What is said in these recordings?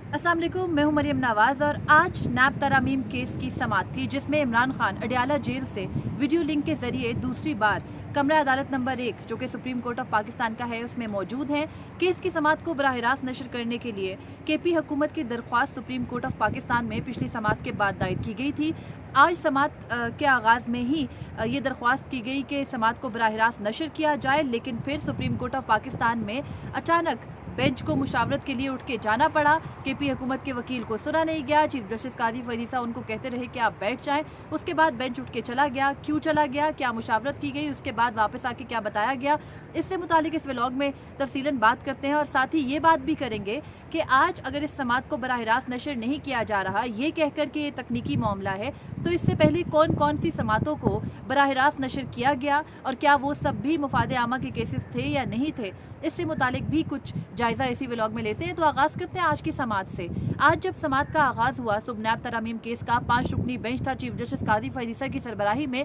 अस्सलाम वालेकुम, मैं हूं मरियम नवाज और आज नैब तरमीम केस की समाअत थी जिसमें इमरान खान अडयाला जेल से वीडियो लिंक के जरिए दूसरी बार कमरा अदालत नंबर 1 जो कि सुप्रीम कोर्ट ऑफ पाकिस्तान का है उसमें मौजूद हैं। केस की समाअत को बराह रास्त नशर करने के लिए केपी हुकूमत की दरख्वास्त सुप्रीम कोर्ट ऑफ पाकिस्तान में पिछली समाअत के बाद दायर की गई थी। आज समाअत के आगाज़ में ही ये दरख्वास्त की गई कि समाअत को बराह रास्त नशर किया जाए, लेकिन फिर सुप्रीम कोर्ट ऑफ पाकिस्तान में अचानक बेंच को मुशावरत के लिए उठ के जाना पड़ा। केपी हुकूमत के वकील को सुना नहीं गया। चीफ जस्टिस काजी फरीसा उनको कहते रहे कि आप बैठ जाएं। उसके बाद बेंच उठ के चला गया। क्यों चला गया, क्या मुशावरत की गई, उसके बाद वापस आके क्या बताया गया, इससे मुतालिक इस व्लॉग में तफसीलन बात करते हैं और साथ ही ये बात भी करेंगे कि आज अगर इस समाअत को बराह रास्त नशर नहीं किया जा रहा ये कहकर के ये तकनीकी मामला है, तो इससे पहले कौन कौन सी समाअतों को बराह रास्त नशर किया गया और क्या वो सब भी मुफादे आमा के केसेस थे या नहीं थे, इससे मुतालिक भी कुछ जायजा इसी व्लॉग में लेते हैं। तो आगाज करते हैं आज की समाअत से। आज जब समाअत का आगाज हुआ नैब तरमीम केस का 5 रुकनी बेंच था चीफ जस्टिस काजी फरीसा की सरबराही में।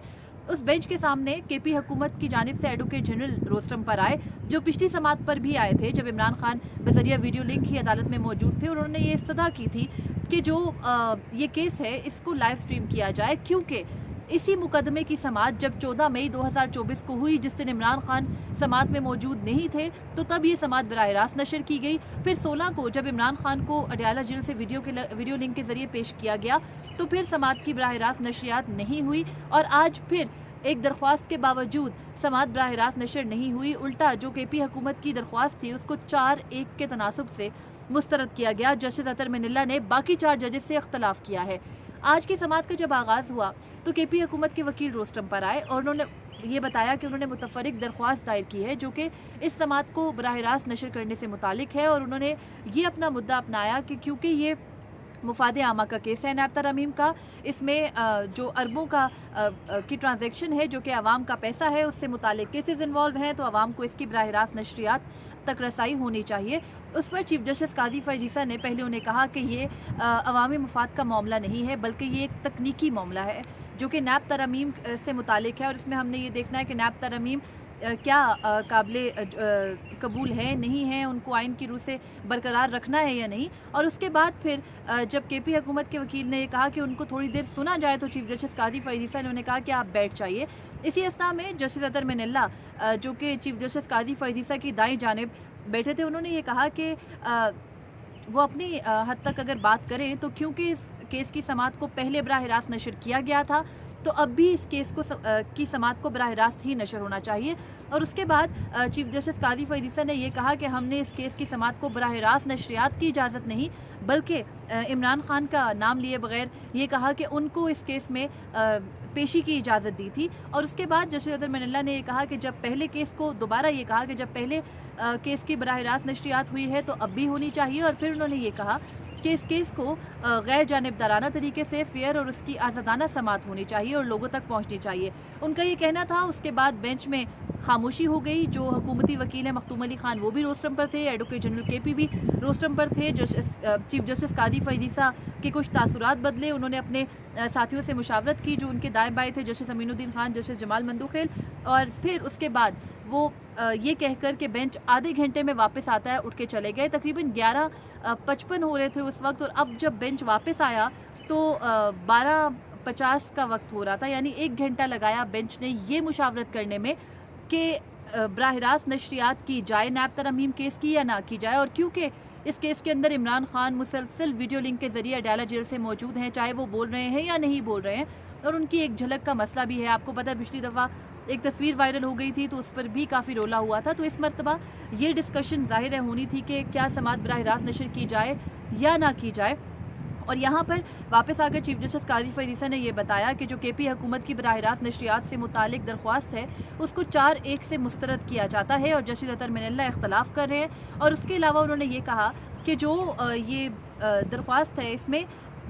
उस बेंच के सामने केपी हुकूमत की जानिब से एडवोकेट जनरल रोस्टम पर आए, जो पिछली समाअत पर भी आए थे जब इमरान खान बजरिया वीडियो लिंक ही अदालत में मौजूद थे और उन्होंने ये इस्तदा की थी कि जो ये केस है इसको लाइव स्ट्रीम किया जाए, क्योंकि इसी मुकदमे की समाअत जब 14 मई 2024 को हुई, जिस दिन इमरान खान समाअत में मौजूद नहीं थे, तो तब ये समाअत बराह रास्त नशर की गई। फिर 16 को जब इमरान खान को अडयाला जेल से वीडियो लिंक के जरिए पेश किया गया, तो फिर समाअत की बराह रास्त नशरियात नहीं हुई और आज फिर एक दरख्वास्त के बावजूद समाअत बराह रास्त नशर नहीं हुई। उल्टा जो केपी हुकूमत की दरख्वास्त थी उसको 4-1 के तनासुब से मुस्तरद किया गया। जस्टिस अतर मिनिल्ला ने बाकी 4 जजेस से इख्तलाफ किया है। आज की समाअत का जब आगाज़ हुआ तो केपी हुकूमत के वकील रोस्टम पर आए और उन्होंने ये बताया कि उन्होंने मुतफरिक दरख्वास्त दायर की है जो कि इस समाअत को बराह रास्त नशर करने से मुतालिक है, और उन्होंने ये अपना मुद्दा अपनाया कि क्योंकि ये मुफादे आमा का केस है नैब तरमीम का, इसमें जो अरबों का की ट्रांजैक्शन है जो कि अवाम का पैसा है उससे मुतालिक केसेस इन्वॉल्व हैं, तो अवाम को इसकी बराह रास्त नशरियात तक रसाई होनी चाहिए। उस पर चीफ जस्टिस काजी फरीसा ने पहले उन्हें कहा कि ये अवामी मुफाद का मामला नहीं है बल्कि ये एक तकनीकी मामला है जो कि नैब तरमीम से मुतालिक है और इसमें हमने ये देखना है कि नैब तरमीम क्या काबिल कबूल है नहीं है, उनको आइन की रूह से बरकरार रखना है या नहीं। और उसके बाद फिर जब केपी हुकूमत के वकील ने कहा कि उनको थोड़ी देर सुना जाए तो चीफ जस्टिस काजी फरीसा ने उन्हें कहा कि आप बैठ जाइए। इसी अवस्था में जस्टिस अतर मिनिल्ला जो कि चीफ जस्टिस काजी फरीसा की दाईं जानिब बैठे थे, उन्होंने ये कहा कि वो अपनी हद तक अगर बात करें तो क्योंकि इस केस की समाअत को पहले बराह रास्त नशर किया गया था, तो अब भी इस केस को की समाअत को बराह रास्त ही नशर होना चाहिए। और उसके बाद चीफ जस्टिस काजी फरीसा ने यह कहा कि हमने इस केस की समाअत को बराह रास्त नशरियात की इजाज़त नहीं बल्कि इमरान खान का नाम लिए बगैर ये कहा कि उनको इस केस में पेशी की इजाज़त दी थी। और उसके बाद जस्टिस अतर मिनिल्ला ने यह कहा कि जब पहले केस को दोबारा ये कहा कि जब पहले केस की बराह रास्त नशरियात हुई है तो अब भी होनी चाहिए, और फिर उन्होंने ये कहा कि इस केस को गैर जानिबदाराना तरीके से फेयर और उसकी आज़ादाना समाअत होनी चाहिए और लोगों तक पहुंचनी चाहिए, उनका ये कहना था। उसके बाद बेंच में खामोशी हो गई। जो हुकूमती वकील है मखदूम अली खान वो भी रोस्टम पर थे, एडवोकेट जनरल केपी भी रोस्टम पर थे। चीफ जस्टिस काजी फरीसा के कुछ तासुरात बदले, उन्होंने अपने साथियों से मुशावरत की जो उनके दाएं बाएं थे, जस्टिस अमीनुद्दीन खान, जस्टिस जमाल मंदुखेल, और फिर उसके बाद वो ये कहकर के बेंच आधे घंटे में वापस आता है उठ के चले गए। तकरीबन 11:55 हो रहे थे उस वक्त, और अब जब बेंच वापस आया तो 12:50 का वक्त हो रहा था, यानी 1 घंटा लगाया बेंच ने ये मुशावरत करने में कि बराह रास्त नशरियात की जाए नैब तरमीम केस की या ना की जाए। और क्योंकि इस केस के अंदर इमरान खान मुसलसल वीडियो लिंक के जरिए अडयाला जेल से मौजूद हैं, चाहे वो बोल रहे हैं या नहीं बोल रहे हैं, और उनकी एक झलक का मसला भी है। आपको पता है पिछली दफ़ा एक तस्वीर वायरल हो गई थी तो उस पर भी काफ़ी रोला हुआ था, तो इस मरतबा ये डिस्कशन जाहिर है होनी थी कि क्या समाअत बराह रास्त नशर की जाए या ना की जाए। और यहाँ पर वापस आकर चीफ जस्टिस काजी फरीसा ने यह बताया कि जो केपी हुकूमत की बराह रास्त नशरियात से मुतालिक दरख्वास्त है उसको 4-1 से मुस्तरद किया जाता है और जस्टिस अतर मिनिल्ला इख्तलाफ कर रहे हैं। और उसके अलावा उन्होंने ये कहा कि जो ये दरख्वास्त है इसमें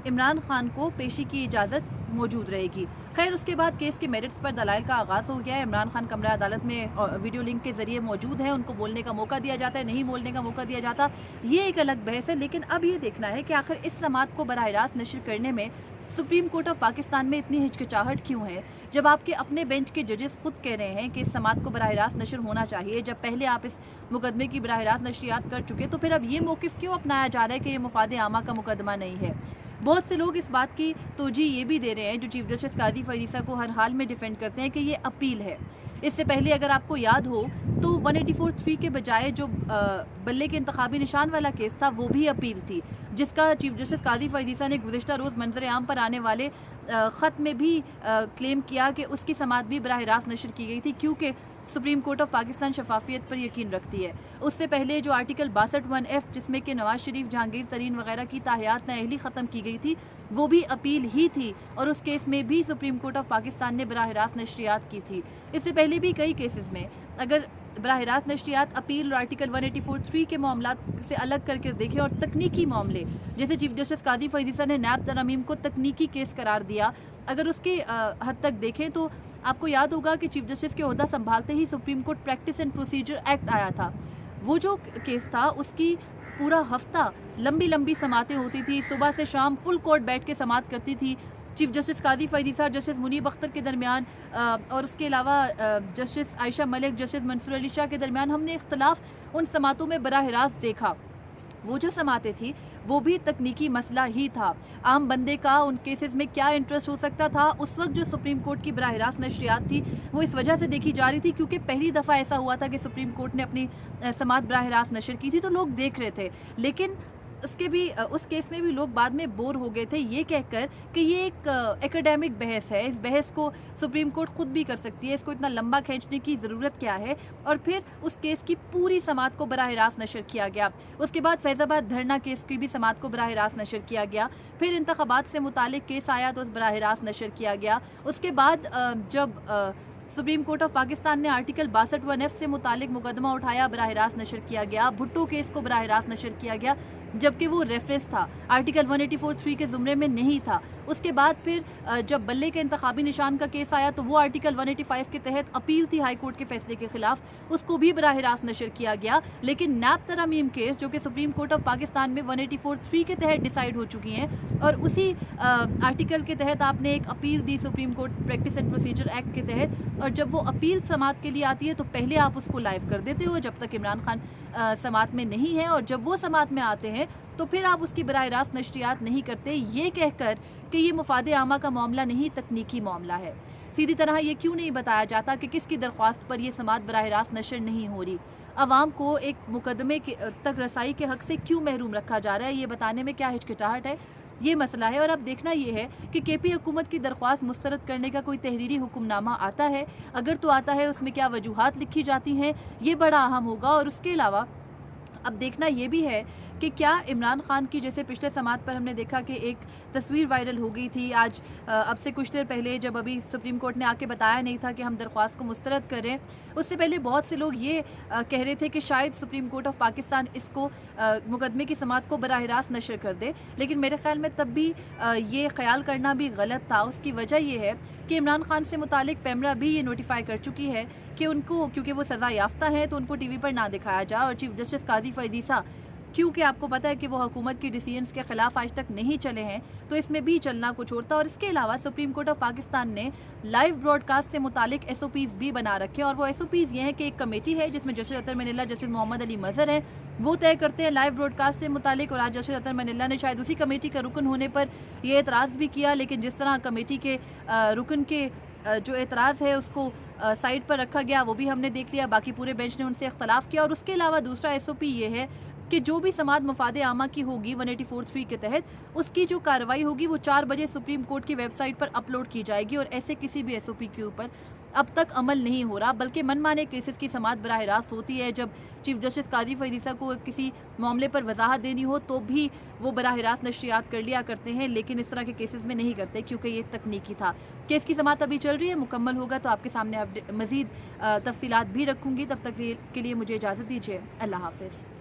इमरान खान को पेशी की इजाज़त मौजूद रहेगी। खैर उसके बाद केस के मेरिट्स पर दलाइल का आगाज़ हो गया है। इमरान खान कमरा अदालत में वीडियो लिंक के जरिए मौजूद हैं, उनको बोलने का मौका दिया जाता है, नहीं बोलने का मौका दिया जाता, ये एक अलग बहस है। लेकिन अब ये देखना है कि आखिर इस समाअत को बराह रास्त नशर करने में सुप्रीम कोर्ट ऑफ पाकिस्तान में इतनी हिचकिचाहट क्यों है जब आपके अपने बेंच के जजेस खुद कह रहे हैं कि इस समात को बराह रास्त नशर होना चाहिए, जब पहले आप इस मुकदमे की बराह रास्त नशरियात कर चुके, तो फिर अब ये मौक़िफ़ क्यों अपनाया जा रहा है कि ये मुफाद आमा का मुकदमा नहीं है। बहुत से लोग इस बात की तोजी ये भी दे रहे हैं, जो चीफ जस्टिस काजी फरीद ईसा को हर हाल में डिफेंड करते हैं, कि ये अपील है। इससे पहले अगर आपको याद हो तो 184(3) के बजाय जो बल्ले के इंतखाबी निशान वाला केस था वो भी अपील थी, जिसका चीफ जस्टिस काजी फरीद ईसा ने गुज़िश्ता रोज़ मंजर आम पर आने वाले ख़त में भी क्लेम किया कि उसकी समात भी बराह रास्त नशर की गई थी, क्योंकि सुप्रीम कोर्ट ऑफ पाकिस्तान शफाफियत पर यकीन रखती है। उससे पहले जो आर्टिकल 62(1)(f) जिसमें कि नवाज शरीफ, जहांगीर तरीन वगैरह की ताहियात नाअहली ख़त्म की गई थी, वो भी अपील ही थी, और उस केस में भी सुप्रीम कोर्ट ऑफ पाकिस्तान ने बराह रास्त नशरियात की थी। इससे पहले भी कई केसेस में अगर बराह रास्त नशरियात अपील और आर्टिकल 184(3) के मामला से अलग करके देखें, और तकनीकी मामले जैसे चीफ जस्टिस काजी फरीद ईसा ने नैब तरमीम को तकनीकी केस करार दिया, अगर उसके हद तक देखें तो आपको याद होगा कि चीफ जस्टिस के ओहदा संभालते ही supreme court practice and procedure act आया था। वो जो केस था उसकी पूरा हफ्ता लंबी लंबी समातें होती थी, सुबह से शाम फुल कोर्ट बैठ के समात करती थी चीफ जस्टिस काजी फरीद ईसा, जस्टिस मुनीब अख्तर के दरमियान, और उसके अलावा जस्टिस आयशा मलिक, जस्टिस मंसूर अली शाह के दरमियान हमने इख्तलाफ उन समातों में बराह रास्त देखा। वो जो समातें थी वो भी तकनीकी मसला ही था। आम बंदे का उन केसेस में क्या इंटरेस्ट हो सकता था, उस वक्त जो सुप्रीम कोर्ट की बराह रास्त नशरियात थी वो इस वजह से देखी जा रही थी क्योंकि पहली दफ़ा ऐसा हुआ था कि सुप्रीम कोर्ट ने अपनी समात बराह रास्त नशर की थी, तो लोग देख रहे थे। लेकिन उस केस में भी लोग बाद में बोर हो गए थे ये कहकर कि ये एक एकेडमिक बहस है, इस बहस को सुप्रीम कोर्ट खुद भी कर सकती है, इसको इतना लंबा खींचने की ज़रूरत क्या है। और फिर उस केस की पूरी समात को बराह रास्त नशर किया गया। उसके बाद फैज़ाबाद धरना केस की भी समात को बराह रास्त नशर किया गया। फिर इंतखाबात से मुतालिक केस आया तो उस बराह रास्त नशर किया गया। उसके बाद जब सुप्रीम कोर्ट ऑफ पाकिस्तान ने आर्टिकल 62(1)(f) से मुतालिक मुकदमा उठाया, बराह रास्त नशर किया गया। भुट्टो केस को बराह रास्त नशर किया गया, जबकि वो रेफरेंस था, आर्टिकल 184(3) के ज़ुमरे में नहीं था। उसके बाद फिर जब बल्ले के इंतखाबी निशान का केस आया तो वो आर्टिकल 185 के तहत अपील थी हाई कोर्ट के फैसले के खिलाफ, उसको भी बराह रास्त नशर किया गया। लेकिन नैब तरमीम केस जो कि सुप्रीम कोर्ट ऑफ पाकिस्तान में 184(3) के तहत डिसाइड हो चुकी हैं, और उसी आर्टिकल के तहत आपने एक appeal the supreme court practice and procedure act के तहत, और जब वो अपील समात के लिए आती है तो पहले आप उसको लाइव कर देते हो जब तक इमरान खान समात में नहीं है, और जब वो समात में आते हैं तो फिर आप उसकी बराह रास्त नशरियात नहीं करते, ये कहकर कि ये मुफाद आमा का मामला नहीं, तकनीकी मामला है। सीधी तरह ये क्यों नहीं बताया जाता कि किसकी दरख्वास्त पर यह समात बराह रास्त नशर नहीं हो रही, अवाम को एक मुकदमे तक रसाई के हक से क्यों महरूम रखा जा रहा है, ये बताने में क्या हिचकिचाहट है, ये मसला है। और अब देखना ये है कि केपी हुकूमत की दरख्वास्त मुस्तरद करने का कोई तहरीरी हुक्मनामा आता है, अगर तो आता है उसमें क्या वजूहात लिखी जाती हैं, ये बड़ा अहम होगा। और उसके अलावा अब देखना ये भी है कि क्या इमरान खान की, जैसे पिछले समात पर हमने देखा कि एक तस्वीर वायरल हो गई थी आज अब से कुछ देर पहले, जब अभी सुप्रीम कोर्ट ने आके बताया नहीं था कि हम दरख्वास्त को मुस्तरद करें, उससे पहले बहुत से लोग ये कह रहे थे कि शायद सुप्रीम कोर्ट ऑफ पाकिस्तान इसको मुकदमे की समात को बराह रास्त नशर कर दे। लेकिन मेरे ख्याल में तब भी ये ख्याल करना भी गलत था। उसकी वजह ये है कि इमरान खान से मुतालिक पैमरा भी ये नोटिफाई कर चुकी है कि उनको, क्योंकि वो सज़ा याफ्ता है, तो उनको टीवी पर ना दिखाया जाए। और चीफ जस्टिस काजी फरीद ईसा, क्योंकि आपको पता है कि वो हुकूमत की डिसीजंस के खिलाफ आज तक नहीं चले हैं, तो इसमें भी चलना कुछ और था। और इसके अलावा सुप्रीम कोर्ट ऑफ पाकिस्तान ने लाइव ब्रॉडकास्ट से मुतालिक SOPs भी बना रखे हैं, और वो SOPs ये हैं कि एक कमेटी है जिसमें जस्टिस अतर मनिल्ला, जस्टिस मोहम्मद अली मजहर हैं, वो तय करते हैं लाइव ब्रॉडकास्ट से मुतालिक। और आज जस्टिस अतर मनिल्ला ने शायद उसी कमेटी का रुकन होने पर यह एतराज़ भी किया, लेकिन जिस तरह कमेटी के रुकन के जो एतराज़ है उसको साइड पर रखा गया, वो भी हमने देख लिया, बाकी पूरे बेंच ने उनसे इख्तलाफ किया। और उसके अलावा दूसरा SOP ये है कि जो भी समात मुफाद आमा की होगी 184(3) के तहत, उसकी जो कार्रवाई होगी वो 4 बजे सुप्रीम कोर्ट की वेबसाइट पर अपलोड की जाएगी। और ऐसे किसी भी SOP के ऊपर अब तक अमल नहीं हो रहा, बल्कि मनमाने केसेस की समात बराह रास्त होती है। जब चीफ जस्टिस काजी फरीद ईसा को किसी मामले पर वजाहत देनी हो तो भी वो बराह रास्त नशरियात कर लिया करते हैं, लेकिन इस तरह के केसेस में नहीं करते क्योंकि ये तकनीकी था। केस की समात अभी चल रही है, मुकम्मल होगा तो आपके सामने मज़ीद तफसीलात भी रखूँगी। तब तक के लिए मुझे इजाज़त दीजिए। अल्लाह हाफ़िज़।